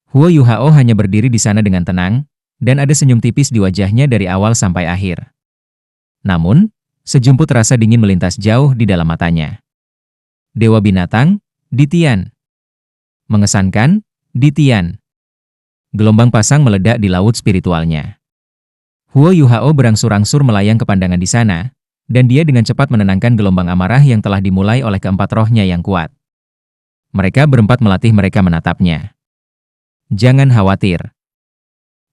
Huo Yuhao hanya berdiri di sana dengan tenang, dan ada senyum tipis di wajahnya dari awal sampai akhir. Namun, sejumput rasa dingin melintas jauh di dalam matanya. Dewa binatang, Ditian. Mengesankan, Ditian. Gelombang pasang meledak di laut spiritualnya. Huo Yuhao berangsur-angsur melayang ke pandangan di sana, dan dia dengan cepat menenangkan gelombang amarah yang telah dimulai oleh keempat rohnya yang kuat. Mereka berempat melatih mereka menatapnya. Jangan khawatir.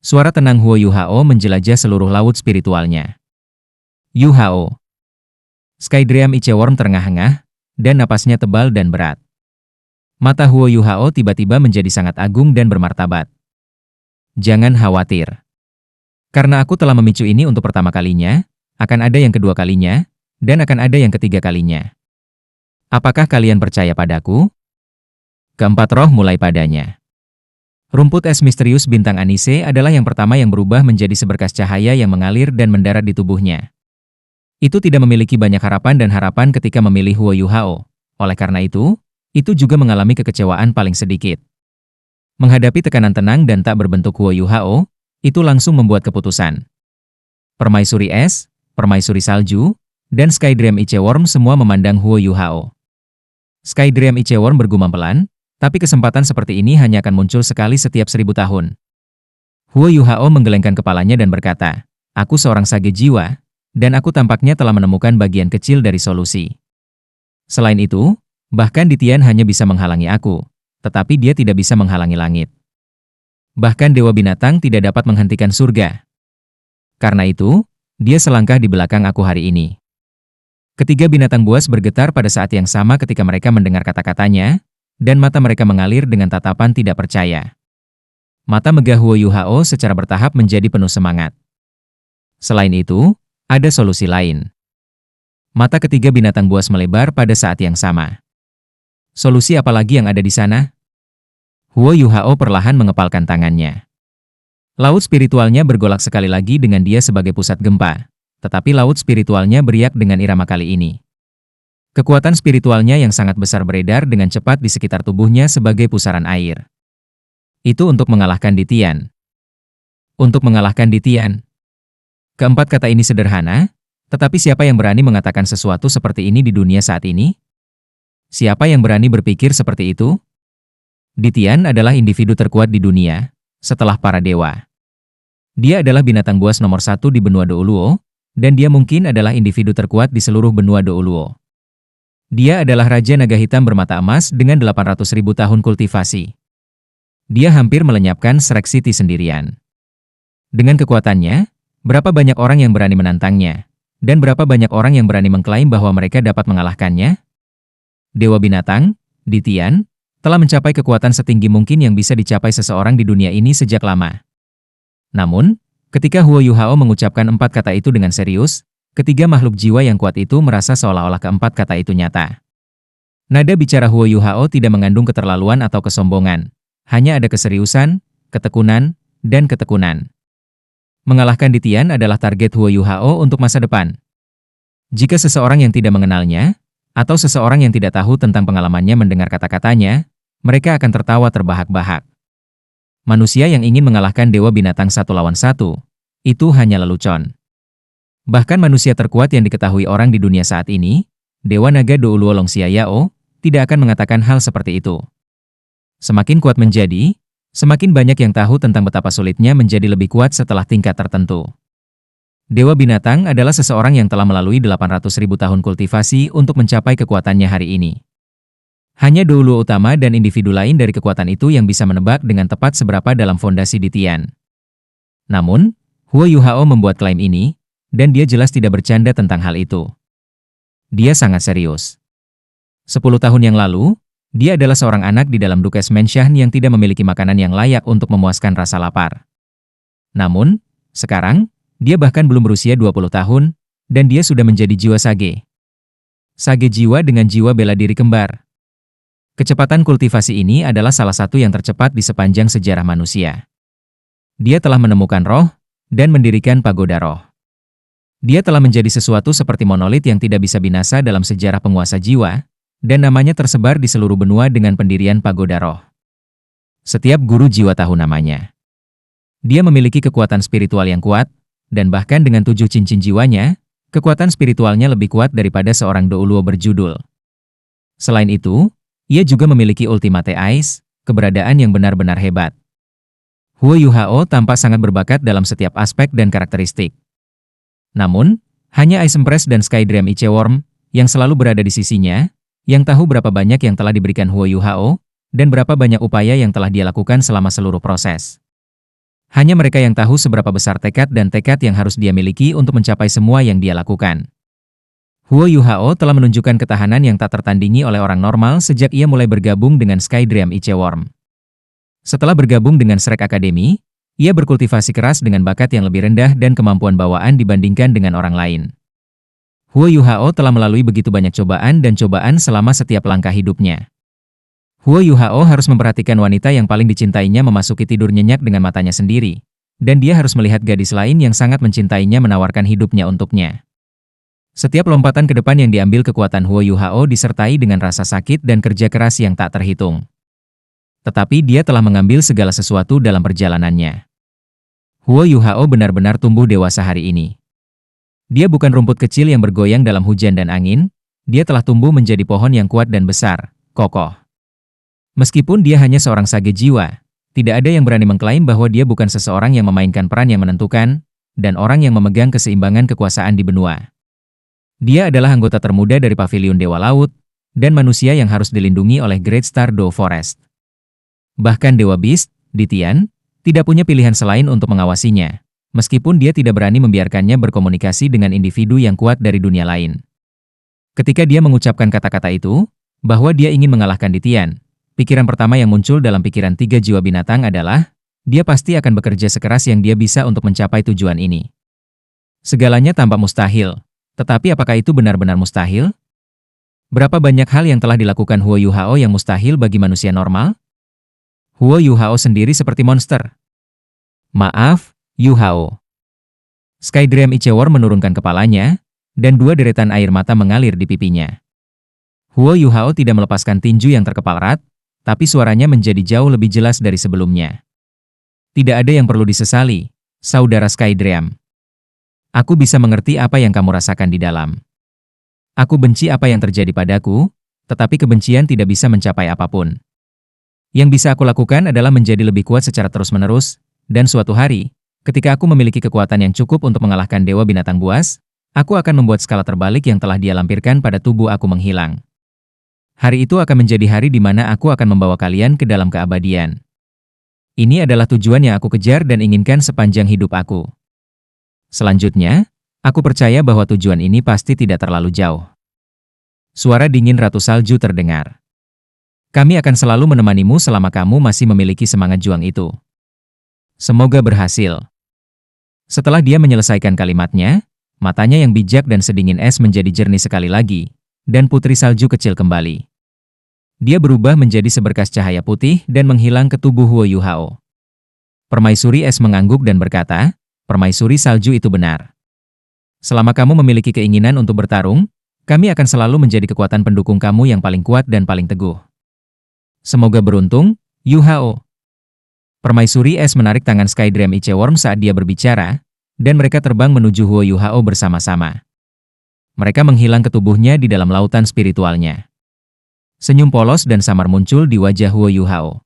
Suara tenang Huo Yuhao menjelajah seluruh laut spiritualnya. Yuhao. Skydream Iceworm terengah-engah, dan napasnya tebal dan berat. Mata Huo Yuhao tiba-tiba menjadi sangat agung dan bermartabat. Jangan khawatir. Karena aku telah memicu ini untuk pertama kalinya, akan ada yang kedua kalinya, dan akan ada yang ketiga kalinya. Apakah kalian percaya padaku? Keempat roh mulai padanya. Rumput es misterius bintang Anise adalah yang pertama yang berubah menjadi seberkas cahaya yang mengalir dan mendarat di tubuhnya. Itu tidak memiliki banyak harapan dan harapan ketika memilih Huo Yuhao. Oleh karena itu juga mengalami kekecewaan paling sedikit. Menghadapi tekanan tenang dan tak berbentuk Huo Yuhao, itu langsung membuat keputusan. Permaisuri es, permaisuri salju, dan Skydream Iceworm semua memandang Huo Yuhao. Skydream Iceworm bergumam pelan, tapi kesempatan seperti ini hanya akan muncul sekali setiap 1000 tahun. Huo Yuhao menggelengkan kepalanya dan berkata, aku seorang sage jiwa, dan aku tampaknya telah menemukan bagian kecil dari solusi. Selain itu, bahkan Ditian hanya bisa menghalangi aku, tetapi dia tidak bisa menghalangi langit. Bahkan Dewa Binatang tidak dapat menghentikan surga. Karena itu, dia selangkah di belakang aku hari ini. Ketiga binatang buas bergetar pada saat yang sama ketika mereka mendengar kata-katanya, dan mata mereka mengalir dengan tatapan tidak percaya. Mata megah Huo Yuhao secara bertahap menjadi penuh semangat. Selain itu, ada solusi lain. Mata ketiga binatang buas melebar pada saat yang sama. Solusi apa lagi yang ada di sana? Huo Yuhao perlahan mengepalkan tangannya. Laut spiritualnya bergolak sekali lagi dengan dia sebagai pusat gempa, tetapi laut spiritualnya beriak dengan irama kali ini. Kekuatan spiritualnya yang sangat besar beredar dengan cepat di sekitar tubuhnya sebagai pusaran air. Itu untuk mengalahkan Ditian. Untuk mengalahkan Ditian. Keempat kata ini sederhana, tetapi siapa yang berani mengatakan sesuatu seperti ini di dunia saat ini? Siapa yang berani berpikir seperti itu? Ditian adalah individu terkuat di dunia, setelah para dewa. Dia adalah binatang buas nomor 1 di benua Douluo, dan dia mungkin adalah individu terkuat di seluruh benua Douluo. Dia adalah Raja Naga Hitam bermata emas dengan 800.000 tahun kultivasi. Dia hampir melenyapkan Shrek City sendirian. Dengan kekuatannya, berapa banyak orang yang berani menantangnya, dan berapa banyak orang yang berani mengklaim bahwa mereka dapat mengalahkannya? Dewa Binatang, Ditian, telah mencapai kekuatan setinggi mungkin yang bisa dicapai seseorang di dunia ini sejak lama. Namun, ketika Huo Yuhao mengucapkan 4 kata itu dengan serius, ketiga makhluk jiwa yang kuat itu merasa seolah-olah keempat kata itu nyata. Nada bicara Huo Yuhao tidak mengandung keterlaluan atau kesombongan. Hanya ada keseriusan, ketekunan, dan ketekunan. Mengalahkan Ditian adalah target Huo Yuhao untuk masa depan. Jika seseorang yang tidak mengenalnya, atau seseorang yang tidak tahu tentang pengalamannya mendengar kata-katanya, mereka akan tertawa terbahak-bahak. Manusia yang ingin mengalahkan Dewa Binatang 1 lawan 1, itu hanya lelucon. Bahkan manusia terkuat yang diketahui orang di dunia saat ini, Dewa Naga Douluo Longxia Yao, tidak akan mengatakan hal seperti itu. Semakin kuat menjadi, semakin banyak yang tahu tentang betapa sulitnya menjadi lebih kuat setelah tingkat tertentu. Dewa Binatang adalah seseorang yang telah melalui 800.000 tahun kultivasi untuk mencapai kekuatannya hari ini. Hanya Douluo utama dan individu lain dari kekuatan itu yang bisa menebak dengan tepat seberapa dalam fondasi Ditian. Namun, Huo Yuhao membuat klaim ini, dan dia jelas tidak bercanda tentang hal itu. Dia sangat serius. 10 tahun yang lalu, dia adalah seorang anak di dalam Dukes Menshan yang tidak memiliki makanan yang layak untuk memuaskan rasa lapar. Namun, sekarang, dia bahkan belum berusia 20 tahun, dan dia sudah menjadi jiwa sage. Sage jiwa dengan jiwa bela diri kembar. Kecepatan kultivasi ini adalah salah satu yang tercepat di sepanjang sejarah manusia. Dia telah menemukan roh, dan mendirikan pagoda roh. Dia telah menjadi sesuatu seperti monolit yang tidak bisa binasa dalam sejarah penguasa jiwa, dan namanya tersebar di seluruh benua dengan pendirian pagoda roh. Setiap guru jiwa tahu namanya. Dia memiliki kekuatan spiritual yang kuat, dan bahkan dengan 7 cincin jiwanya, kekuatan spiritualnya lebih kuat daripada seorang Douluo berjudul. Selain itu, ia juga memiliki Ultimate Eyes, keberadaan yang benar-benar hebat. Huo Yuhao tampak sangat berbakat dalam setiap aspek dan karakteristik. Namun, hanya Ice Empress dan Sky Dream Iceworm yang selalu berada di sisinya, yang tahu berapa banyak yang telah diberikan Huo Yuhao, dan berapa banyak upaya yang telah dia lakukan selama seluruh proses. Hanya mereka yang tahu seberapa besar tekad dan tekad yang harus dia miliki untuk mencapai semua yang dia lakukan. Huo Yuhao telah menunjukkan ketahanan yang tak tertandingi oleh orang normal sejak ia mulai bergabung dengan Sky Dream Iceworm. Setelah bergabung dengan Shrek Academy, ia berkultivasi keras dengan bakat yang lebih rendah dan kemampuan bawaan dibandingkan dengan orang lain. Huo Yuhao telah melalui begitu banyak cobaan dan cobaan selama setiap langkah hidupnya. Huo Yuhao harus memperhatikan wanita yang paling dicintainya memasuki tidur nyenyak dengan matanya sendiri, dan dia harus melihat gadis lain yang sangat mencintainya menawarkan hidupnya untuknya. Setiap lompatan ke depan yang diambil kekuatan Huo Yuhao disertai dengan rasa sakit dan kerja keras yang tak terhitung. Tetapi dia telah mengambil segala sesuatu dalam perjalanannya. Huo Yuhao benar-benar tumbuh dewasa hari ini. Dia bukan rumput kecil yang bergoyang dalam hujan dan angin, dia telah tumbuh menjadi pohon yang kuat dan besar, kokoh. Meskipun dia hanya seorang sage jiwa, tidak ada yang berani mengklaim bahwa dia bukan seseorang yang memainkan peran yang menentukan, dan orang yang memegang keseimbangan kekuasaan di benua. Dia adalah anggota termuda dari Paviliun Dewa Laut, dan manusia yang harus dilindungi oleh Great Star Doe Forest. Bahkan Dewa Beast, Ditian, tidak punya pilihan selain untuk mengawasinya, meskipun dia tidak berani membiarkannya berkomunikasi dengan individu yang kuat dari dunia lain. Ketika dia mengucapkan kata-kata itu, bahwa dia ingin mengalahkan Ditian, pikiran pertama yang muncul dalam pikiran 3 jiwa binatang adalah, dia pasti akan bekerja sekeras yang dia bisa untuk mencapai tujuan ini. Segalanya tampak mustahil, tetapi apakah itu benar-benar mustahil? Berapa banyak hal yang telah dilakukan Huo Yuhao yang mustahil bagi manusia normal? Huo Yuhao sendiri seperti monster. Maaf, Yuhao. Sky Dream Iceworm menurunkan kepalanya, dan 2 deretan air mata mengalir di pipinya. Huo Yuhao tidak melepaskan tinju yang terkepal erat, tapi suaranya menjadi jauh lebih jelas dari sebelumnya. Tidak ada yang perlu disesali, saudara Sky Dream. Aku bisa mengerti apa yang kamu rasakan di dalam. Aku benci apa yang terjadi padaku, tetapi kebencian tidak bisa mencapai apapun. Yang bisa aku lakukan adalah menjadi lebih kuat secara terus-menerus, dan suatu hari, ketika aku memiliki kekuatan yang cukup untuk mengalahkan Dewa Binatang Buas, aku akan membuat skala terbalik yang telah dia lampirkan pada tubuh aku menghilang. Hari itu akan menjadi hari di mana aku akan membawa kalian ke dalam keabadian. Ini adalah tujuan yang aku kejar dan inginkan sepanjang hidup aku. Selanjutnya, aku percaya bahwa tujuan ini pasti tidak terlalu jauh. Suara dingin Ratu Salju terdengar. Kami akan selalu menemanimu selama kamu masih memiliki semangat juang itu. Semoga berhasil. Setelah dia menyelesaikan kalimatnya, matanya yang bijak dan sedingin es menjadi jernih sekali lagi, dan putri salju kecil kembali. Dia berubah menjadi seberkas cahaya putih dan menghilang ke tubuh Huo Yuhao. Permaisuri es mengangguk dan berkata, "Permaisuri salju itu benar. Selama kamu memiliki keinginan untuk bertarung, kami akan selalu menjadi kekuatan pendukung kamu yang paling kuat dan paling teguh. Semoga beruntung, Yuhao." Permaisuri es menarik tangan Sky Dream Iceworm saat dia berbicara, dan mereka terbang menuju Huo Yuhao bersama-sama. Mereka menghilang ke tubuhnya di dalam lautan spiritualnya. Senyum polos dan samar muncul di wajah Huo Yuhao.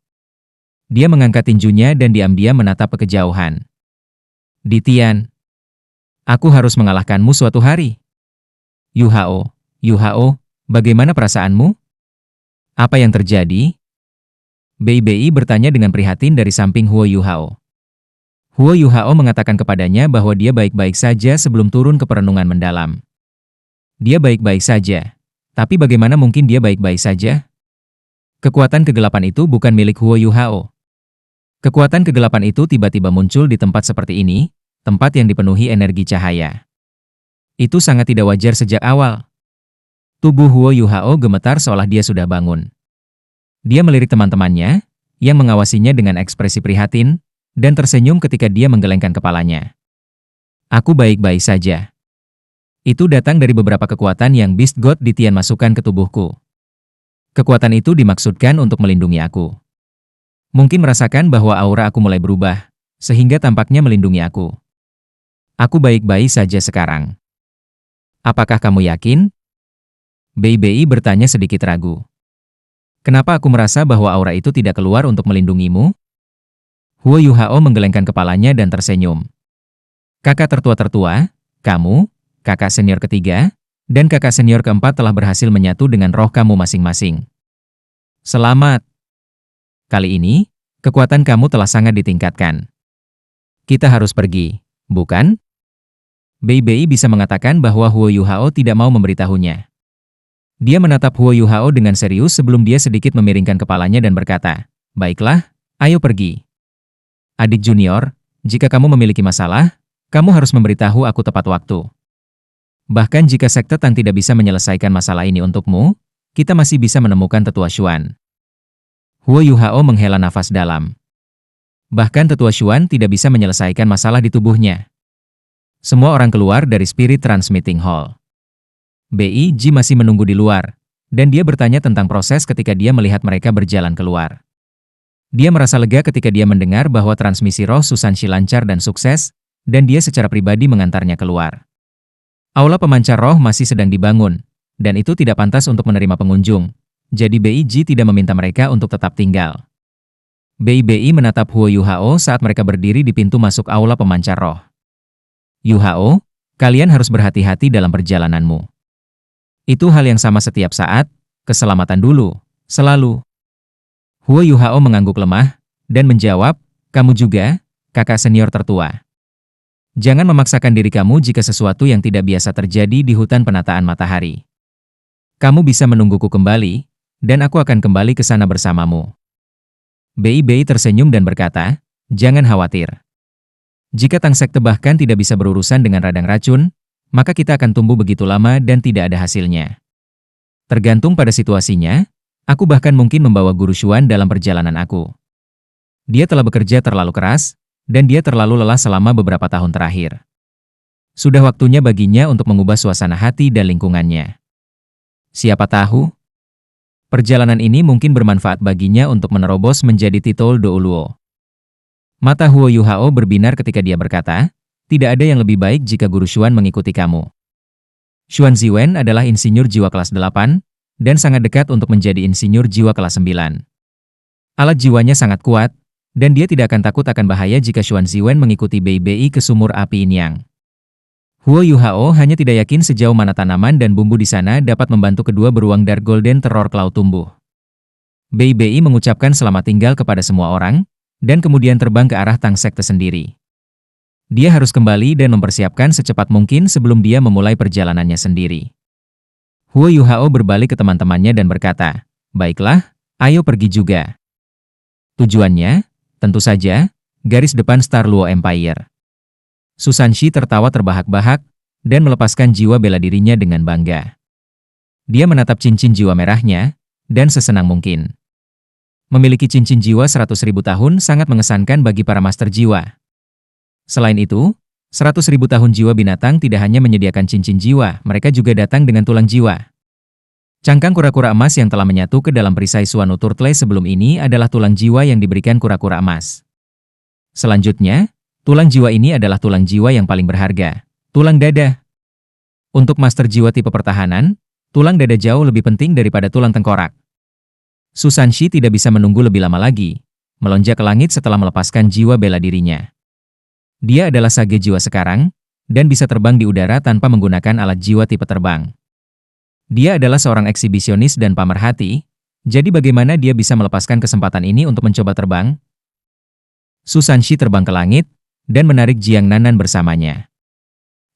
Dia mengangkat tinjunya dan diam-diam menatap ke kejauhan. Ditian, aku harus mengalahkanmu suatu hari. Yuhao, bagaimana perasaanmu? Apa yang terjadi? Bei bertanya dengan prihatin dari samping Huo Yuhao. Huo Yuhao mengatakan kepadanya bahwa dia baik-baik saja sebelum turun ke perenungan mendalam. Dia baik-baik saja. Tapi bagaimana mungkin dia baik-baik saja? Kekuatan kegelapan itu bukan milik Huo Yuhao. Kekuatan kegelapan itu tiba-tiba muncul di tempat seperti ini, tempat yang dipenuhi energi cahaya. Itu sangat tidak wajar sejak awal. Tubuh Huo Yuhao gemetar seolah dia sudah bangun. Dia melirik teman-temannya, yang mengawasinya dengan ekspresi prihatin, dan tersenyum ketika dia menggelengkan kepalanya. Aku baik-baik saja. Itu datang dari beberapa kekuatan yang Beast God Ditian masukkan ke tubuhku. Kekuatan itu dimaksudkan untuk melindungi aku. Mungkin merasakan bahwa aura aku mulai berubah, sehingga tampaknya melindungi aku. Aku baik-baik saja sekarang. Apakah kamu yakin? Bei bertanya sedikit ragu. Kenapa aku merasa bahwa aura itu tidak keluar untuk melindungimu? Huo Yuhao menggelengkan kepalanya dan tersenyum. Kakak tertua, kamu, kakak senior ketiga, dan kakak senior keempat telah berhasil menyatu dengan roh kamu masing-masing. Selamat! Kali ini, kekuatan kamu telah sangat ditingkatkan. Kita harus pergi, bukan? Bei bisa mengatakan bahwa Huo Yuhao tidak mau memberitahunya. Dia menatap Huo Yuhao dengan serius sebelum dia sedikit memiringkan kepalanya dan berkata, "Baiklah, ayo pergi. Adik junior, jika kamu memiliki masalah, kamu harus memberitahu aku tepat waktu. Bahkan jika Sekte Tang tidak bisa menyelesaikan masalah ini untukmu, kita masih bisa menemukan Tetua Xuan." Huo Yuhao menghela nafas dalam. Bahkan Tetua Xuan tidak bisa menyelesaikan masalah di tubuhnya. Semua orang keluar dari Spirit Transmitting Hall. Ji masih menunggu di luar, dan dia bertanya tentang proses ketika dia melihat mereka berjalan keluar. Dia merasa lega ketika dia mendengar bahwa transmisi roh Susanshi lancar dan sukses, dan dia secara pribadi mengantarnya keluar. Aula pemancar roh masih sedang dibangun, dan itu tidak pantas untuk menerima pengunjung, jadi Ji tidak meminta mereka untuk tetap tinggal. Bei menatap Huo Yuhao saat mereka berdiri di pintu masuk aula pemancar roh. "Yuhao, kalian harus berhati-hati dalam perjalananmu. Itu hal yang sama setiap saat, keselamatan dulu, selalu." Huo Yuhao mengangguk lemah, dan menjawab, "Kamu juga, kakak senior tertua. Jangan memaksakan diri kamu jika sesuatu yang tidak biasa terjadi di hutan penataan matahari. Kamu bisa menungguku kembali, dan aku akan kembali ke sana bersamamu." Bei tersenyum dan berkata, "Jangan khawatir. Jika Tang Sekte bahkan tidak bisa berurusan dengan radang racun, maka kita akan tumbuh begitu lama dan tidak ada hasilnya. Tergantung pada situasinya, aku bahkan mungkin membawa Guru Xuan dalam perjalanan aku. Dia telah bekerja terlalu keras, dan dia terlalu lelah selama beberapa tahun terakhir. Sudah waktunya baginya untuk mengubah suasana hati dan lingkungannya. Siapa tahu, perjalanan ini mungkin bermanfaat baginya untuk menerobos menjadi titul Douluo." Mata Huo Yuhao berbinar ketika dia berkata, "Tidak ada yang lebih baik jika Guru Xuan mengikuti kamu. Xuan Ziwen adalah insinyur jiwa kelas 8, dan sangat dekat untuk menjadi insinyur jiwa kelas 9. Alat jiwanya sangat kuat, dan dia tidak akan takut akan bahaya jika Xuan Ziwen mengikuti Bei ke sumur api Inyang." Huo Yuhao hanya tidak yakin sejauh mana tanaman dan bumbu di sana dapat membantu kedua beruang Dark Golden Terror Cloud tumbuh. Bei mengucapkan selamat tinggal kepada semua orang, dan kemudian terbang ke arah Tang Sekte sendiri. Dia harus kembali dan mempersiapkan secepat mungkin sebelum dia memulai perjalanannya sendiri. Huo Yuhao berbalik ke teman-temannya dan berkata, "Baiklah, ayo pergi juga." Tujuannya, tentu saja, garis depan Star Luo Empire. Susanshi tertawa terbahak-bahak, dan melepaskan jiwa bela dirinya dengan bangga. Dia menatap cincin jiwa merahnya, dan sesenang mungkin. Memiliki cincin jiwa 100.000 tahun sangat mengesankan bagi para master jiwa. Selain itu, 100.000 tahun jiwa binatang tidak hanya menyediakan cincin jiwa, mereka juga datang dengan tulang jiwa. Cangkang kura-kura emas yang telah menyatu ke dalam perisai Suanu Turtle sebelum ini adalah tulang jiwa yang diberikan kura-kura emas. Selanjutnya, tulang jiwa ini adalah tulang jiwa yang paling berharga, tulang dada. Untuk master jiwa tipe pertahanan, tulang dada jauh lebih penting daripada tulang tengkorak. Susanshi tidak bisa menunggu lebih lama lagi, melonjak ke langit setelah melepaskan jiwa bela dirinya. Dia adalah sage jiwa sekarang, dan bisa terbang di udara tanpa menggunakan alat jiwa tipe terbang. Dia adalah seorang eksibisionis dan pemerhati, jadi bagaimana dia bisa melepaskan kesempatan ini untuk mencoba terbang? Susanshi terbang ke langit, dan menarik Jiang Nanan bersamanya.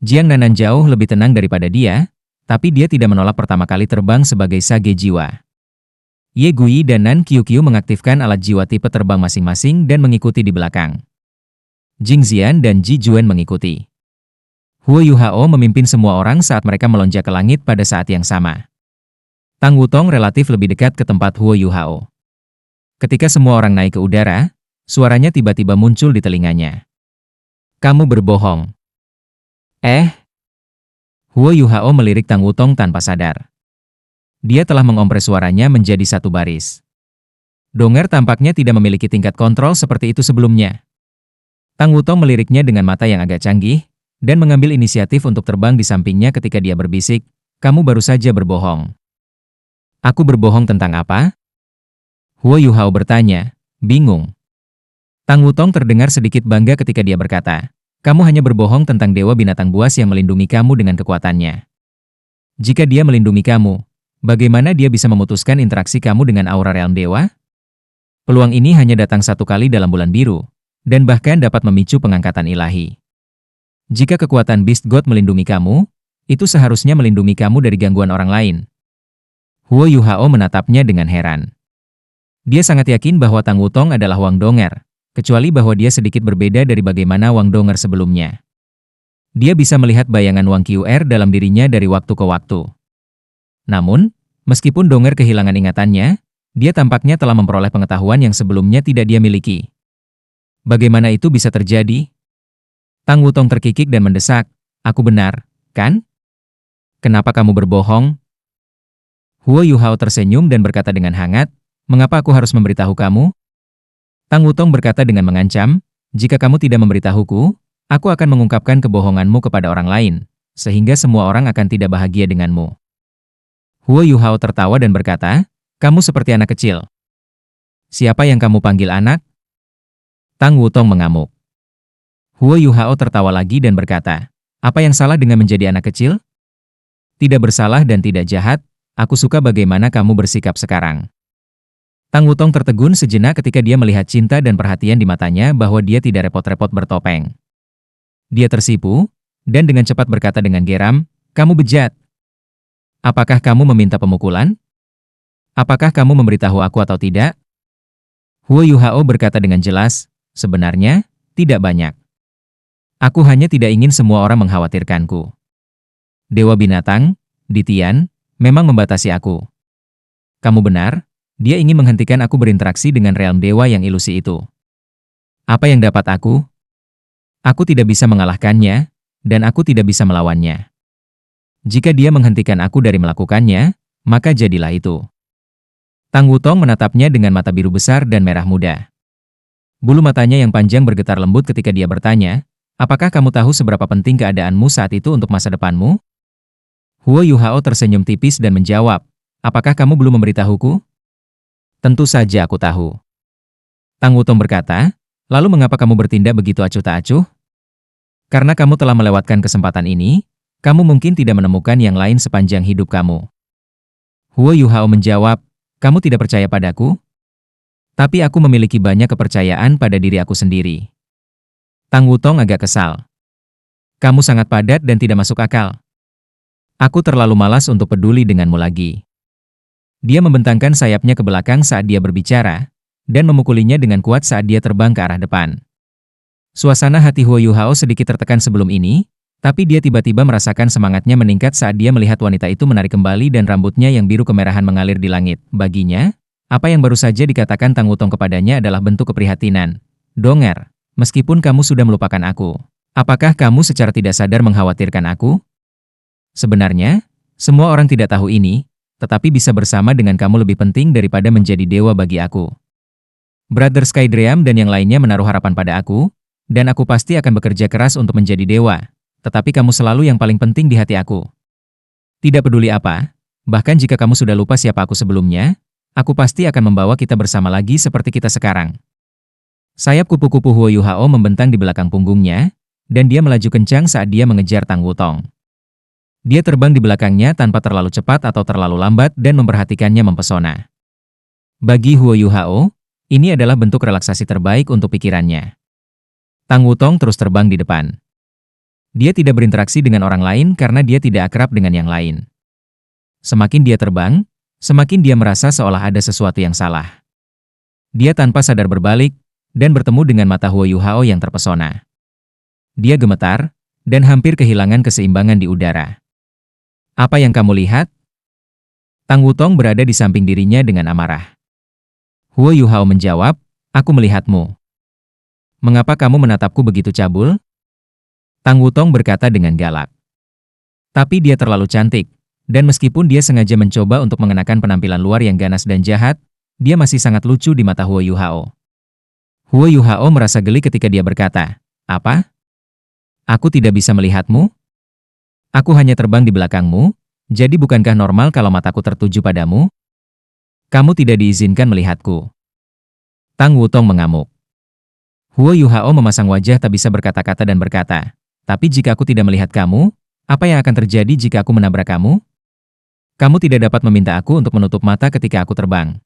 Jiang Nanan jauh lebih tenang daripada dia, tapi dia tidak menolak pertama kali terbang sebagai sage jiwa. Ye Gui dan Nan Qiuqiu mengaktifkan alat jiwa tipe terbang masing-masing dan mengikuti di belakang. Jing Xian dan Ji Juan mengikuti. Huo Yuhao memimpin semua orang saat mereka melonjak ke langit pada saat yang sama. Tang Wutong relatif lebih dekat ke tempat Huo Yuhao. Ketika semua orang naik ke udara, suaranya tiba-tiba muncul di telinganya. "Kamu berbohong." Huo Yuhao melirik Tang Wutong tanpa sadar. Dia telah mengompres suaranya menjadi satu baris. Donger tampaknya tidak memiliki tingkat kontrol seperti itu sebelumnya. Tang Wutong meliriknya dengan mata yang agak canggih, dan mengambil inisiatif untuk terbang di sampingnya ketika dia berbisik, "Kamu baru saja berbohong." "Aku berbohong tentang apa?" Huo Yuhao bertanya, bingung. Tang Wutong terdengar sedikit bangga ketika dia berkata, "Kamu hanya berbohong tentang dewa binatang buas yang melindungi kamu dengan kekuatannya. Jika dia melindungi kamu, bagaimana dia bisa memutuskan interaksi kamu dengan aura realm dewa? Peluang ini hanya datang satu kali dalam bulan biru, dan bahkan dapat memicu pengangkatan ilahi. Jika kekuatan Beast God melindungi kamu, itu seharusnya melindungi kamu dari gangguan orang lain." Huo Yuhao menatapnya dengan heran. Dia sangat yakin bahwa Tang Wutong adalah Wang Donger, kecuali bahwa dia sedikit berbeda dari bagaimana Wang Donger sebelumnya. Dia bisa melihat bayangan Wang Qr dalam dirinya dari waktu ke waktu. Namun, meskipun Donger kehilangan ingatannya, dia tampaknya telah memperoleh pengetahuan yang sebelumnya tidak dia miliki. Bagaimana itu bisa terjadi? Tang Wutong terkikik dan mendesak, "Aku benar, kan? Kenapa kamu berbohong?" Huo Yuhao tersenyum dan berkata dengan hangat, "Mengapa aku harus memberitahu kamu?" Tang Wutong berkata dengan mengancam, "Jika kamu tidak memberitahuku, aku akan mengungkapkan kebohonganmu kepada orang lain, sehingga semua orang akan tidak bahagia denganmu." Huo Yuhao tertawa dan berkata, "Kamu seperti anak kecil. Siapa yang kamu panggil anak?" Tang Wutong mengamuk. Huo Yuhao tertawa lagi dan berkata, "Apa yang salah dengan menjadi anak kecil? Tidak bersalah dan tidak jahat, aku suka bagaimana kamu bersikap sekarang." Tang Wutong tertegun sejenak ketika dia melihat cinta dan perhatian di matanya bahwa dia tidak repot-repot bertopeng. Dia tersipu, dan dengan cepat berkata dengan geram, "Kamu bejat. Apakah kamu meminta pemukulan? Apakah kamu memberitahu aku atau tidak?" Huo Yuhao berkata dengan jelas, "Sebenarnya, tidak banyak. Aku hanya tidak ingin semua orang mengkhawatirkanku. Dewa binatang, Ditian, memang membatasi aku. Kamu benar, dia ingin menghentikan aku berinteraksi dengan realm dewa yang ilusi itu. Apa yang dapat aku? Aku tidak bisa mengalahkannya, dan aku tidak bisa melawannya. Jika dia menghentikan aku dari melakukannya, maka jadilah itu." Tang Wutong menatapnya dengan mata biru besar dan merah muda. Bulu matanya yang panjang bergetar lembut ketika dia bertanya, "Apakah kamu tahu seberapa penting keadaanmu saat itu untuk masa depanmu?" Huo Yuhao tersenyum tipis dan menjawab, "Apakah kamu belum memberitahuku?" "Tentu saja aku tahu." Tang Wutong berkata, "Lalu mengapa kamu bertindak begitu acuh tak acuh? Karena kamu telah melewatkan kesempatan ini, kamu mungkin tidak menemukan yang lain sepanjang hidup kamu." Huo Yuhao menjawab, "Kamu tidak percaya padaku? Tapi aku memiliki banyak kepercayaan pada diri aku sendiri." Tang Wutong agak kesal. "Kamu sangat padat dan tidak masuk akal. Aku terlalu malas untuk peduli denganmu lagi." Dia membentangkan sayapnya ke belakang saat dia berbicara, dan memukulinya dengan kuat saat dia terbang ke arah depan. Suasana hati Huo Yuhao sedikit tertekan sebelum ini, tapi dia tiba-tiba merasakan semangatnya meningkat saat dia melihat wanita itu menarik kembali dan rambutnya yang biru kemerahan mengalir di langit. Baginya, apa yang baru saja dikatakan Tang Wutong kepadanya adalah bentuk keprihatinan. "Donger, meskipun kamu sudah melupakan aku, apakah kamu secara tidak sadar mengkhawatirkan aku? Sebenarnya, semua orang tidak tahu ini, tetapi bisa bersama dengan kamu lebih penting daripada menjadi dewa bagi aku. Brother Skydream dan yang lainnya menaruh harapan pada aku, dan aku pasti akan bekerja keras untuk menjadi dewa. Tetapi kamu selalu yang paling penting di hati aku. Tidak peduli apa, bahkan jika kamu sudah lupa siapa aku sebelumnya, aku pasti akan membawa kita bersama lagi seperti kita sekarang." Sayap kupu-kupu Huo Yuhao membentang di belakang punggungnya, dan dia melaju kencang saat dia mengejar Tang Wutong. Dia terbang di belakangnya tanpa terlalu cepat atau terlalu lambat dan memperhatikannya mempesona. Bagi Huo Yuhao, ini adalah bentuk relaksasi terbaik untuk pikirannya. Tang Wutong terus terbang di depan. Dia tidak berinteraksi dengan orang lain karena dia tidak akrab dengan yang lain. Semakin dia terbang, semakin dia merasa seolah ada sesuatu yang salah. Dia tanpa sadar berbalik, dan bertemu dengan mata Huo Yuhao yang terpesona. Dia gemetar, dan hampir kehilangan keseimbangan di udara. "Apa yang kamu lihat?" Tang Wutong berada di samping dirinya dengan amarah. Huo Yuhao menjawab, "Aku melihatmu." "Mengapa kamu menatapku begitu cabul?" Tang Wutong berkata dengan galak. Tapi dia terlalu cantik, dan meskipun dia sengaja mencoba untuk mengenakan penampilan luar yang ganas dan jahat, Dia masih sangat lucu di mata Huo Yuhao. Huo Yuhao merasa geli ketika dia berkata, "Apa? Aku tidak bisa melihatmu? Aku hanya terbang di belakangmu, jadi bukankah normal kalau mataku tertuju padamu? Kamu tidak diizinkan melihatku." Tang Wutong mengamuk. Huo Yuhao memasang wajah tak bisa berkata-kata dan berkata, "Tapi jika aku tidak melihat kamu, apa yang akan terjadi jika aku menabrak kamu? Kamu tidak dapat meminta aku untuk menutup mata ketika aku terbang."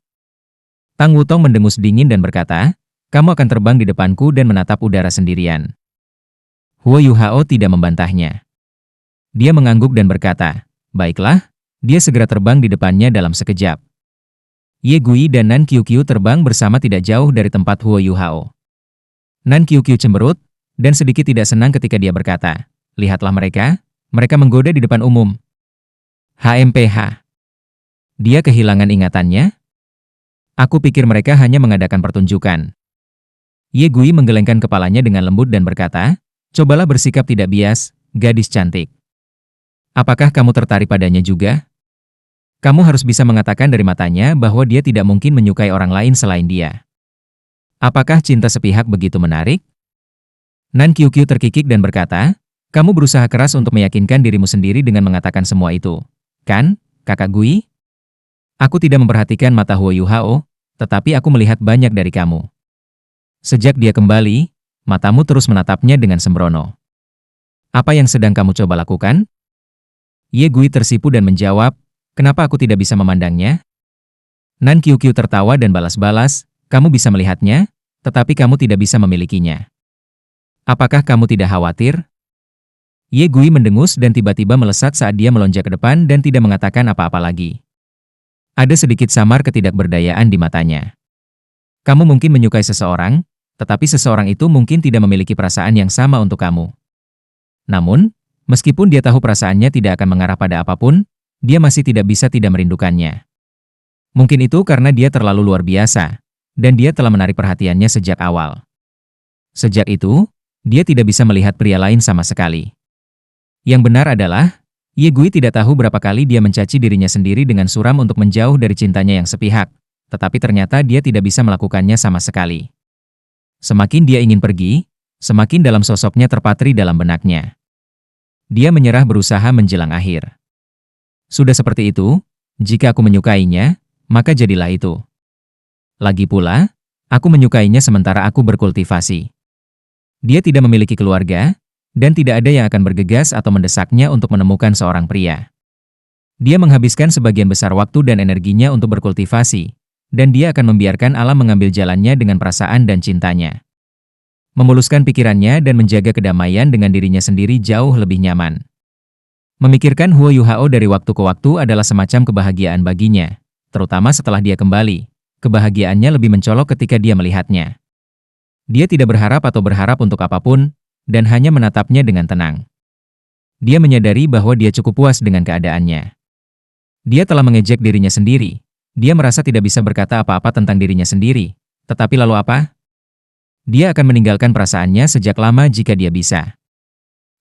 Tang Wutong mendengus dingin dan berkata, "Kamu akan terbang di depanku dan menatap udara sendirian." Huo Yuhao tidak membantahnya. Dia mengangguk dan berkata, "Baiklah." Dia segera terbang di depannya dalam sekejap. Ye Gui dan Nan Qiuqiu terbang bersama tidak jauh dari tempat Huo Yuhao. Nan Qiuqiu cemberut, dan sedikit tidak senang ketika dia berkata, "Lihatlah mereka menggoda di depan umum." HMPH. Dia kehilangan ingatannya? Aku pikir mereka hanya mengadakan pertunjukan. Ye Gui menggelengkan kepalanya dengan lembut dan berkata, "Cobalah bersikap tidak bias, gadis cantik. Apakah kamu tertarik padanya juga? Kamu harus bisa mengatakan dari matanya bahwa dia tidak mungkin menyukai orang lain selain dia. Apakah cinta sepihak begitu menarik?" Nan Qiuqiu terkikik dan berkata, "Kamu berusaha keras untuk meyakinkan dirimu sendiri dengan mengatakan semua itu. Kan, kakak Gui? Aku tidak memperhatikan mata Huo Yuhao, tetapi aku melihat banyak dari kamu. Sejak dia kembali, matamu terus menatapnya dengan sembrono. Apa yang sedang kamu coba lakukan?" Ye Gui tersipu dan menjawab, "Kenapa aku tidak bisa memandangnya?" Nan Qiuqiu tertawa dan balas-balas, "Kamu bisa melihatnya, tetapi kamu tidak bisa memilikinya. Apakah kamu tidak khawatir?" Ye Gui mendengus dan tiba-tiba melesat saat dia melonjak ke depan dan tidak mengatakan apa-apa lagi. Ada sedikit samar ketidakberdayaan di matanya. Kamu mungkin menyukai seseorang, tetapi seseorang itu mungkin tidak memiliki perasaan yang sama untuk kamu. Namun, meskipun dia tahu perasaannya tidak akan mengarah pada apapun, dia masih tidak bisa tidak merindukannya. Mungkin itu karena dia terlalu luar biasa, dan dia telah menarik perhatiannya sejak awal. Sejak itu, dia tidak bisa melihat pria lain sama sekali. Yang benar adalah, Ye Gui tidak tahu berapa kali dia mencaci dirinya sendiri dengan suram untuk menjauh dari cintanya yang sepihak, tetapi ternyata dia tidak bisa melakukannya sama sekali. Semakin dia ingin pergi, semakin dalam sosoknya terpatri dalam benaknya. Dia menyerah berusaha menjelang akhir. Sudah seperti itu, jika aku menyukainya, maka jadilah itu. Lagi pula, aku menyukainya sementara aku berkultivasi. Dia tidak memiliki keluarga, dan tidak ada yang akan bergegas atau mendesaknya untuk menemukan seorang pria. Dia menghabiskan sebagian besar waktu dan energinya untuk berkultivasi, dan dia akan membiarkan alam mengambil jalannya dengan perasaan dan cintanya. Memuluskan pikirannya dan menjaga kedamaian dengan dirinya sendiri jauh lebih nyaman. Memikirkan Huo Yuhao dari waktu ke waktu adalah semacam kebahagiaan baginya, terutama setelah dia kembali. Kebahagiaannya lebih mencolok ketika dia melihatnya. Dia tidak berharap atau berharap untuk apapun, dan hanya menatapnya dengan tenang. Dia menyadari bahwa dia cukup puas dengan keadaannya. Dia telah mengejek dirinya sendiri. Dia merasa tidak bisa berkata apa-apa tentang dirinya sendiri. Tetapi lalu apa? Dia akan meninggalkan perasaannya sejak lama jika dia bisa.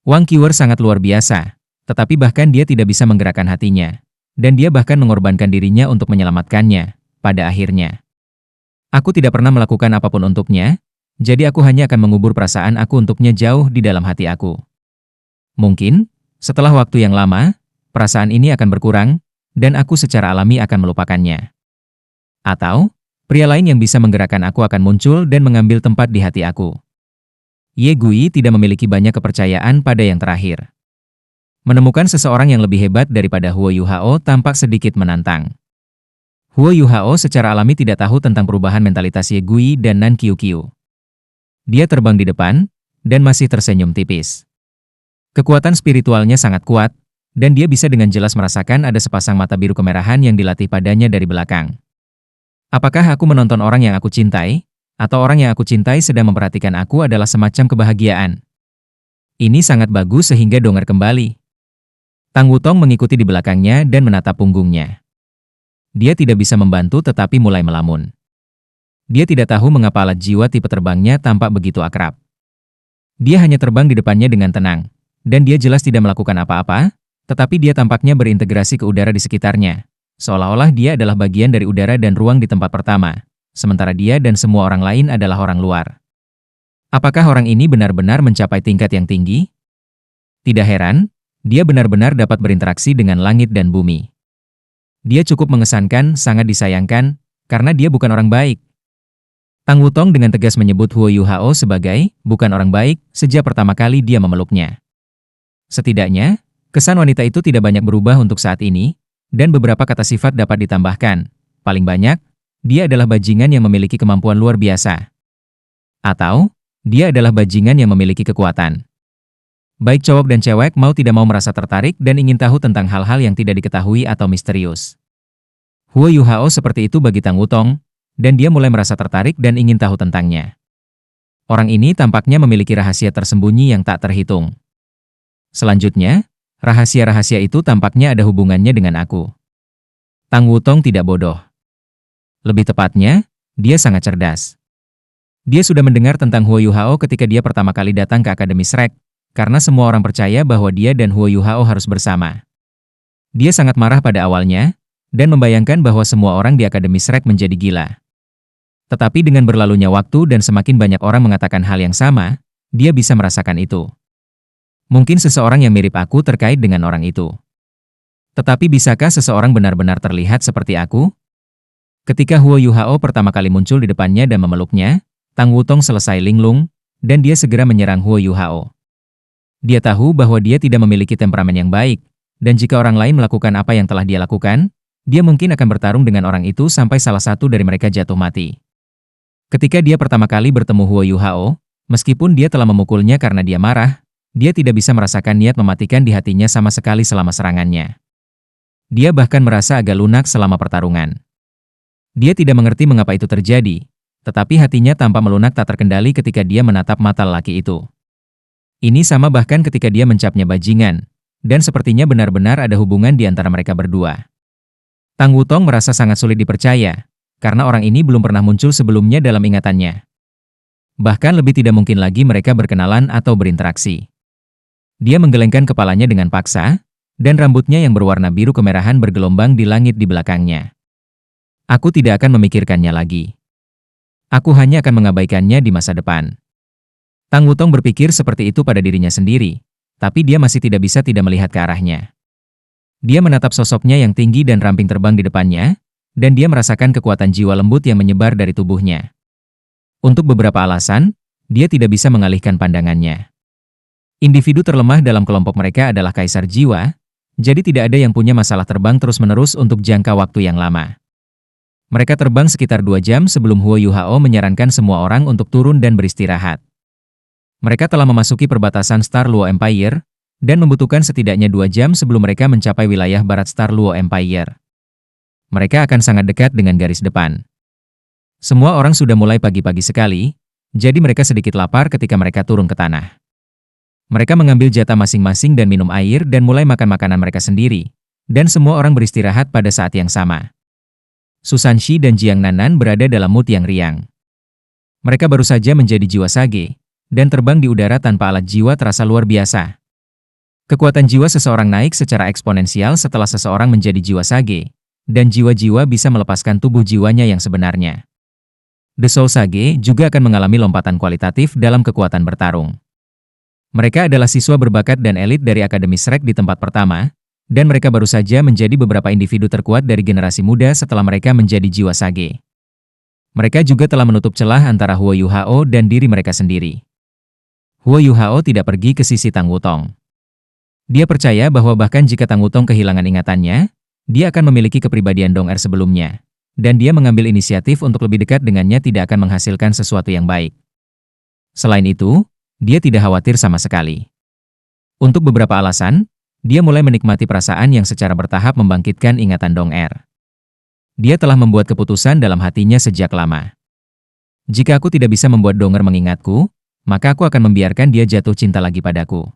Wang Qiwer sangat luar biasa, tetapi bahkan dia tidak bisa menggerakkan hatinya. Dan dia bahkan mengorbankan dirinya untuk menyelamatkannya, pada akhirnya. Aku tidak pernah melakukan apapun untuknya, jadi aku hanya akan mengubur perasaan aku untuknya jauh di dalam hati aku. Mungkin, setelah waktu yang lama, perasaan ini akan berkurang, dan aku secara alami akan melupakannya. Atau, pria lain yang bisa menggerakkan aku akan muncul dan mengambil tempat di hati aku. Ye Gui tidak memiliki banyak kepercayaan pada yang terakhir. Menemukan seseorang yang lebih hebat daripada Huo Yuhao tampak sedikit menantang. Huo Yuhao secara alami tidak tahu tentang perubahan mentalitas Ye Gui dan Nan Qiuqiu. Dia terbang di depan, dan masih tersenyum tipis. Kekuatan spiritualnya sangat kuat, dan dia bisa dengan jelas merasakan ada sepasang mata biru kemerahan yang dilatih padanya dari belakang. Apakah aku menonton orang yang aku cintai, atau orang yang aku cintai sedang memperhatikan aku adalah semacam kebahagiaan? Ini sangat bagus sehingga donger kembali. Tang Wutong mengikuti di belakangnya dan menatap punggungnya. Dia tidak bisa membantu tetapi mulai melamun. Dia tidak tahu mengapa alat jiwa tipe terbangnya tampak begitu akrab. Dia hanya terbang di depannya dengan tenang, dan dia jelas tidak melakukan apa-apa, tetapi dia tampaknya berintegrasi ke udara di sekitarnya, seolah-olah dia adalah bagian dari udara dan ruang di tempat pertama, sementara dia dan semua orang lain adalah orang luar. Apakah orang ini benar-benar mencapai tingkat yang tinggi? Tidak heran, dia benar-benar dapat berinteraksi dengan langit dan bumi. Dia cukup mengesankan, sangat disayangkan, karena dia bukan orang baik. Tang Wutong dengan tegas menyebut Huo Yuhao sebagai bukan orang baik sejak pertama kali dia memeluknya. Setidaknya, kesan wanita itu tidak banyak berubah untuk saat ini, dan beberapa kata sifat dapat ditambahkan. Paling banyak, dia adalah bajingan yang memiliki kemampuan luar biasa. Atau, dia adalah bajingan yang memiliki kekuatan. Baik cowok dan cewek mau tidak mau merasa tertarik dan ingin tahu tentang hal-hal yang tidak diketahui atau misterius. Huo Yuhao seperti itu bagi Tang Wutong, dan dia mulai merasa tertarik dan ingin tahu tentangnya. Orang ini tampaknya memiliki rahasia tersembunyi yang tak terhitung. Selanjutnya, rahasia-rahasia itu tampaknya ada hubungannya dengan aku. Tang Wutong tidak bodoh. Lebih tepatnya, dia sangat cerdas. Dia sudah mendengar tentang Huo Yuhao ketika dia pertama kali datang ke Akademi Shrek, karena semua orang percaya bahwa dia dan Huo Yuhao harus bersama. Dia sangat marah pada awalnya, dan membayangkan bahwa semua orang di Akademi Shrek menjadi gila. Tetapi dengan berlalunya waktu dan semakin banyak orang mengatakan hal yang sama, dia bisa merasakan itu. Mungkin seseorang yang mirip aku terkait dengan orang itu. Tetapi bisakah seseorang benar-benar terlihat seperti aku? Ketika Huo Yuhao pertama kali muncul di depannya dan memeluknya, Tang Wutong selesai linglung, dan dia segera menyerang Huo Yuhao. Dia tahu bahwa dia tidak memiliki temperamen yang baik, dan jika orang lain melakukan apa yang telah dia lakukan, dia mungkin akan bertarung dengan orang itu sampai salah satu dari mereka jatuh mati. Ketika dia pertama kali bertemu Huo Yuhao, meskipun dia telah memukulnya karena dia marah, dia tidak bisa merasakan niat mematikan di hatinya sama sekali selama serangannya. Dia bahkan merasa agak lunak selama pertarungan. Dia tidak mengerti mengapa itu terjadi, tetapi hatinya tanpa melunak tak terkendali ketika dia menatap mata lelaki itu. Ini sama bahkan ketika dia mencapnya bajingan, dan sepertinya benar-benar ada hubungan di antara mereka berdua. Tang Wutong merasa sangat sulit dipercaya, karena orang ini belum pernah muncul sebelumnya dalam ingatannya. Bahkan lebih tidak mungkin lagi mereka berkenalan atau berinteraksi. Dia menggelengkan kepalanya dengan paksa, dan rambutnya yang berwarna biru kemerahan bergelombang di langit di belakangnya. Aku tidak akan memikirkannya lagi. Aku hanya akan mengabaikannya di masa depan. Tang Wutong berpikir seperti itu pada dirinya sendiri, tapi dia masih tidak bisa tidak melihat ke arahnya. Dia menatap sosoknya yang tinggi dan ramping terbang di depannya, dan dia merasakan kekuatan jiwa lembut yang menyebar dari tubuhnya. Untuk beberapa alasan, dia tidak bisa mengalihkan pandangannya. Individu terlemah dalam kelompok mereka adalah kaisar jiwa, jadi tidak ada yang punya masalah terbang terus-menerus untuk jangka waktu yang lama. Mereka terbang sekitar 2 jam sebelum Huo Yuhao menyarankan semua orang untuk turun dan beristirahat. Mereka telah memasuki perbatasan Star Luo Empire, dan membutuhkan setidaknya 2 jam sebelum mereka mencapai wilayah barat Star Luo Empire. Mereka akan sangat dekat dengan garis depan. Semua orang sudah mulai pagi-pagi sekali, jadi mereka sedikit lapar ketika mereka turun ke tanah. Mereka mengambil jatah masing-masing dan minum air dan mulai makan makanan mereka sendiri, dan semua orang beristirahat pada saat yang sama. Susanshi dan Jiang Nanan berada dalam mood yang riang. Mereka baru saja menjadi jiwa sage, dan terbang di udara tanpa alat jiwa terasa luar biasa. Kekuatan jiwa seseorang naik secara eksponensial setelah seseorang menjadi jiwa sage, dan jiwa-jiwa bisa melepaskan tubuh jiwanya yang sebenarnya. The Soul Sage juga akan mengalami lompatan kualitatif dalam kekuatan bertarung. Mereka adalah siswa berbakat dan elit dari Akademi Shrek di tempat pertama, dan mereka baru saja menjadi beberapa individu terkuat dari generasi muda setelah mereka menjadi jiwa sage. Mereka juga telah menutup celah antara Huo Yuhao dan diri mereka sendiri. Huo Yuhao tidak pergi ke sisi Tang Wutong. Dia percaya bahwa bahkan jika Tang Wutong kehilangan ingatannya, dia akan memiliki kepribadian Dong Er sebelumnya, dan dia mengambil inisiatif untuk lebih dekat dengannya tidak akan menghasilkan sesuatu yang baik. Selain itu, dia tidak khawatir sama sekali. Untuk beberapa alasan, dia mulai menikmati perasaan yang secara bertahap membangkitkan ingatan Dong Er. Dia telah membuat keputusan dalam hatinya sejak lama. Jika aku tidak bisa membuat Dong Er mengingatku, maka aku akan membiarkan dia jatuh cinta lagi padaku.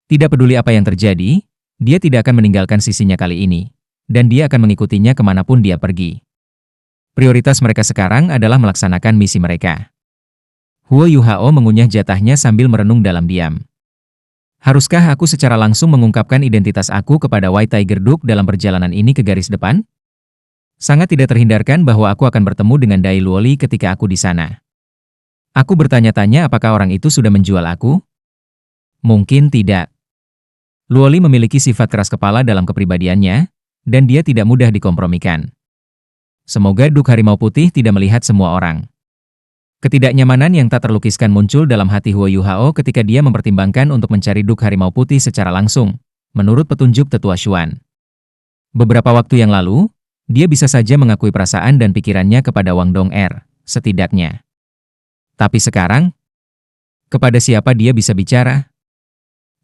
Tidak peduli apa yang terjadi, dia tidak akan meninggalkan sisinya kali ini, dan dia akan mengikutinya kemanapun dia pergi. Prioritas mereka sekarang adalah melaksanakan misi mereka. Huo Yuhao mengunyah jatahnya sambil merenung dalam diam. Haruskah aku secara langsung mengungkapkan identitas aku kepada White Tiger Duke dalam perjalanan ini ke garis depan? Sangat tidak terhindarkan bahwa aku akan bertemu dengan Dai Luoli ketika aku di sana. Aku bertanya-tanya apakah orang itu sudah menjual aku? Mungkin tidak. Luoli memiliki sifat keras kepala dalam kepribadiannya, dan dia tidak mudah dikompromikan. Semoga Duke Harimau Putih tidak melihat semua orang. Ketidaknyamanan yang tak terlukiskan muncul dalam hati Huo Yuhao ketika dia mempertimbangkan untuk mencari Duke Harimau Putih secara langsung, menurut petunjuk Tetua Xuan. Beberapa waktu yang lalu, dia bisa saja mengakui perasaan dan pikirannya kepada Wang Dong'er, setidaknya. Tapi sekarang, kepada siapa dia bisa bicara?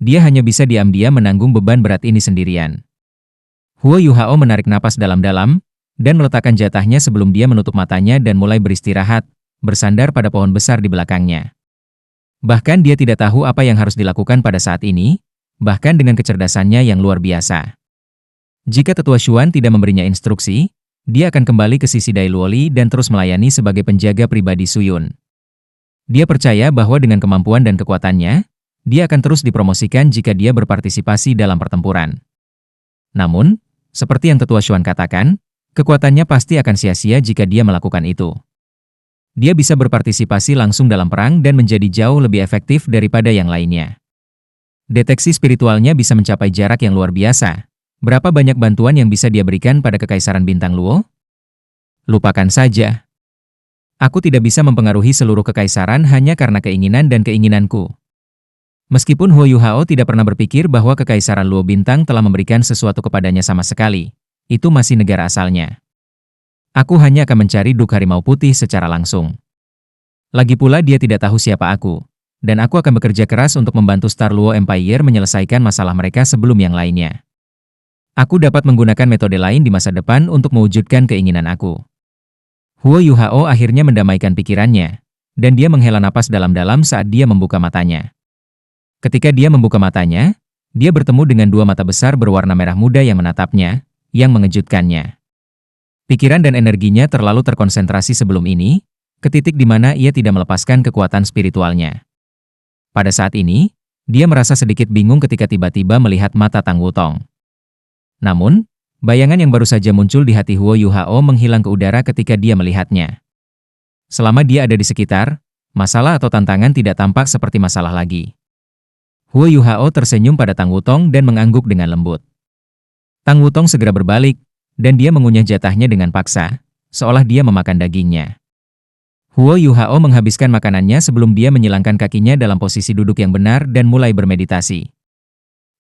Dia hanya bisa diam-diam menanggung beban berat ini sendirian. Huo Yuhao menarik napas dalam-dalam, dan meletakkan jatahnya sebelum dia menutup matanya dan mulai beristirahat, bersandar pada pohon besar di belakangnya. Bahkan dia tidak tahu apa yang harus dilakukan pada saat ini, bahkan dengan kecerdasannya yang luar biasa. Jika Tetua Xuan tidak memberinya instruksi, dia akan kembali ke sisi Dai Luoli dan terus melayani sebagai penjaga pribadi Suyun. Dia percaya bahwa dengan kemampuan dan kekuatannya, dia akan terus dipromosikan jika dia berpartisipasi dalam pertempuran. Namun, seperti yang Tetua Xuan katakan, kekuatannya pasti akan sia-sia jika dia melakukan itu. Dia bisa berpartisipasi langsung dalam perang dan menjadi jauh lebih efektif daripada yang lainnya. Deteksi spiritualnya bisa mencapai jarak yang luar biasa. Berapa banyak bantuan yang bisa dia berikan pada Kekaisaran Bintang Luo? Lupakan saja. Aku tidak bisa mempengaruhi seluruh kekaisaran hanya karena keinginan dan keinginanku. Meskipun Huo Yuhao tidak pernah berpikir bahwa Kekaisaran Luo Bintang telah memberikan sesuatu kepadanya sama sekali, itu masih negara asalnya. Aku hanya akan mencari Duke Harimau Putih secara langsung. Lagi pula dia tidak tahu siapa aku, dan aku akan bekerja keras untuk membantu Star Luo Empire menyelesaikan masalah mereka sebelum yang lainnya. Aku dapat menggunakan metode lain di masa depan untuk mewujudkan keinginan aku. Huo Yuhao akhirnya mendamaikan pikirannya, dan dia menghela napas dalam-dalam saat dia membuka matanya. Ketika dia membuka matanya, dia bertemu dengan dua mata besar berwarna merah muda yang menatapnya, yang mengejutkannya. Pikiran dan energinya terlalu terkonsentrasi sebelum ini, ke titik di mana ia tidak melepaskan kekuatan spiritualnya. Pada saat ini, dia merasa sedikit bingung ketika tiba-tiba melihat mata Tang Wutong. Namun, bayangan yang baru saja muncul di hati Huo Yuhao menghilang ke udara ketika dia melihatnya. Selama dia ada di sekitar, masalah atau tantangan tidak tampak seperti masalah lagi. Huo Yuhao tersenyum pada Tang Wutong dan mengangguk dengan lembut. Tang Wutong segera berbalik, dan dia mengunyah jatahnya dengan paksa, seolah dia memakan dagingnya. Huo Yuhao menghabiskan makanannya sebelum dia menyilangkan kakinya dalam posisi duduk yang benar dan mulai bermeditasi.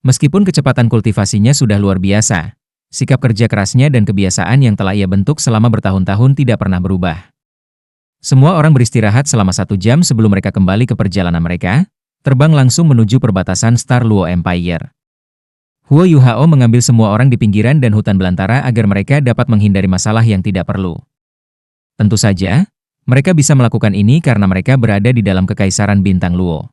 Meskipun kecepatan kultivasinya sudah luar biasa, sikap kerja kerasnya dan kebiasaan yang telah ia bentuk selama bertahun-tahun tidak pernah berubah. Semua orang beristirahat selama 1 jam sebelum mereka kembali ke perjalanan mereka, terbang langsung menuju perbatasan Star Luo Empire. Huo Yuhao mengambil semua orang di pinggiran dan hutan belantara agar mereka dapat menghindari masalah yang tidak perlu. Tentu saja, mereka bisa melakukan ini karena mereka berada di dalam Kekaisaran Bintang Luo.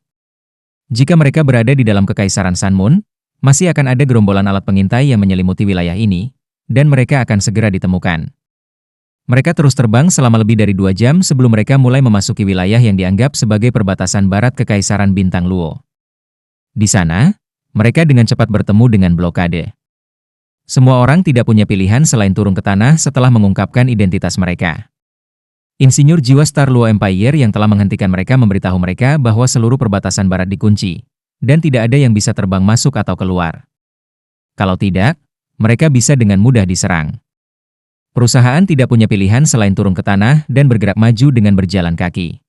Jika mereka berada di dalam Kekaisaran Sanmun, masih akan ada gerombolan alat pengintai yang menyelimuti wilayah ini, dan mereka akan segera ditemukan. Mereka terus terbang selama lebih dari 2 jam sebelum mereka mulai memasuki wilayah yang dianggap sebagai perbatasan barat Kekaisaran Bintang Luo. Di sana, mereka dengan cepat bertemu dengan blokade. Semua orang tidak punya pilihan selain turun ke tanah setelah mengungkapkan identitas mereka. Insinyur jiwa Star Luo Empire yang telah menghentikan mereka memberitahu mereka bahwa seluruh perbatasan barat dikunci, dan tidak ada yang bisa terbang masuk atau keluar. Kalau tidak, mereka bisa dengan mudah diserang. Perusahaan tidak punya pilihan selain turun ke tanah dan bergerak maju dengan berjalan kaki.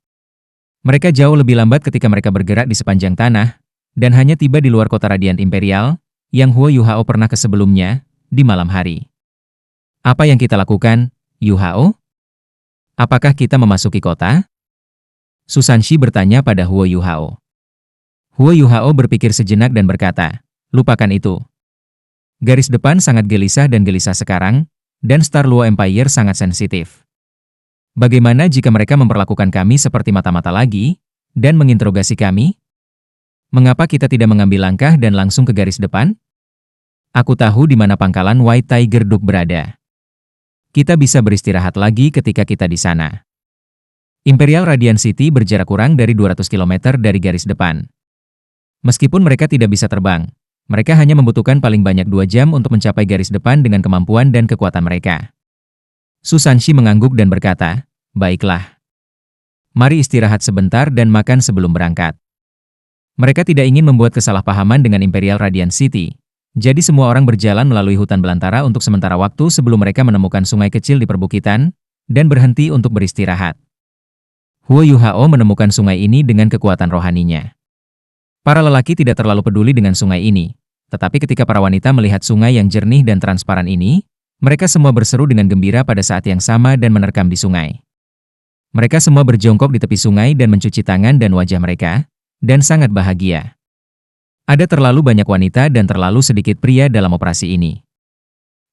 Mereka jauh lebih lambat ketika mereka bergerak di sepanjang tanah, dan hanya tiba di luar kota Radiant Imperial, yang Huo Yuhao pernah ke sebelumnya, di malam hari. Apa yang kita lakukan, Yuhao? Apakah kita memasuki kota? Susanshi bertanya pada Huo Yuhao. Huo Yuhao berpikir sejenak dan berkata, lupakan itu. Garis depan sangat gelisah dan gelisah sekarang, dan Star Luo Empire sangat sensitif. Bagaimana jika mereka memperlakukan kami seperti mata-mata lagi, dan menginterogasi kami? Mengapa kita tidak mengambil langkah dan langsung ke garis depan? Aku tahu di mana pangkalan White Tiger Duke berada. Kita bisa beristirahat lagi ketika kita di sana. Imperial Radiant City berjarak kurang dari 200 km dari garis depan. Meskipun mereka tidak bisa terbang, mereka hanya membutuhkan paling banyak 2 jam untuk mencapai garis depan dengan kemampuan dan kekuatan mereka. Su Sanxi mengangguk dan berkata, "Baiklah. Mari istirahat sebentar dan makan sebelum berangkat." Mereka tidak ingin membuat kesalahpahaman dengan Imperial Radiant City, jadi semua orang berjalan melalui hutan belantara untuk sementara waktu sebelum mereka menemukan sungai kecil di perbukitan, dan berhenti untuk beristirahat. Huo Yuhao menemukan sungai ini dengan kekuatan rohaninya. Para lelaki tidak terlalu peduli dengan sungai ini, tetapi ketika para wanita melihat sungai yang jernih dan transparan ini, mereka semua berseru dengan gembira pada saat yang sama dan menerkam di sungai. Mereka semua berjongkok di tepi sungai dan mencuci tangan dan wajah mereka, dan sangat bahagia. Ada terlalu banyak wanita dan terlalu sedikit pria dalam operasi ini.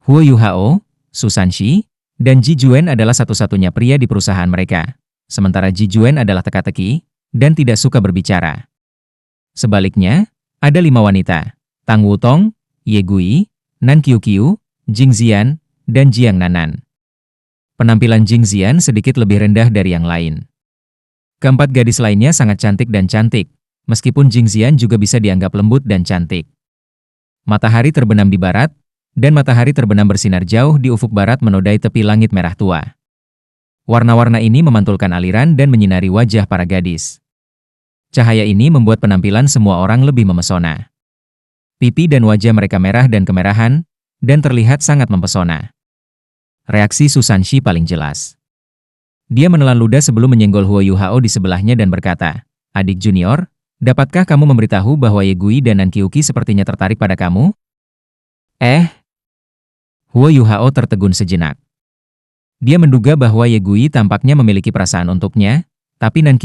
Huo Yuhao, Su Sanxi, dan Ji Juen adalah satu-satunya pria di perusahaan mereka, sementara Ji Juen adalah teka-teki dan tidak suka berbicara. Sebaliknya, ada 5 wanita, Tang Wutong, Ye Gui, Nan Qiuqiu, Jing Xian, dan Jiang Nanan. Penampilan Jing Xian sedikit lebih rendah dari yang lain. Keempat gadis lainnya sangat cantik dan cantik, meskipun Jing Xian juga bisa dianggap lembut dan cantik. Matahari terbenam di barat, dan matahari terbenam bersinar jauh di ufuk barat menodai tepi langit merah tua. Warna-warna ini memantulkan aliran dan menyinari wajah para gadis. Cahaya ini membuat penampilan semua orang lebih memesona. Pipi dan wajah mereka merah dan kemerahan, dan terlihat sangat mempesona. Reaksi Su Sanxi paling jelas. Dia menelan ludah sebelum menyenggol Huo Yuhao di sebelahnya dan berkata, "Adik junior, dapatkah kamu memberitahu bahwa Ye Gui dan Nan Qiuqi sepertinya tertarik pada kamu?" Huo Yuhao tertegun sejenak. Dia menduga bahwa Ye Gui tampaknya memiliki perasaan untuknya, tapi Nan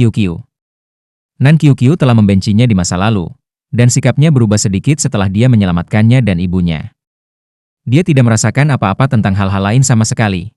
Qiuqiu telah membencinya di masa lalu, dan sikapnya berubah sedikit setelah dia menyelamatkannya dan ibunya. Dia tidak merasakan apa-apa tentang hal-hal lain sama sekali.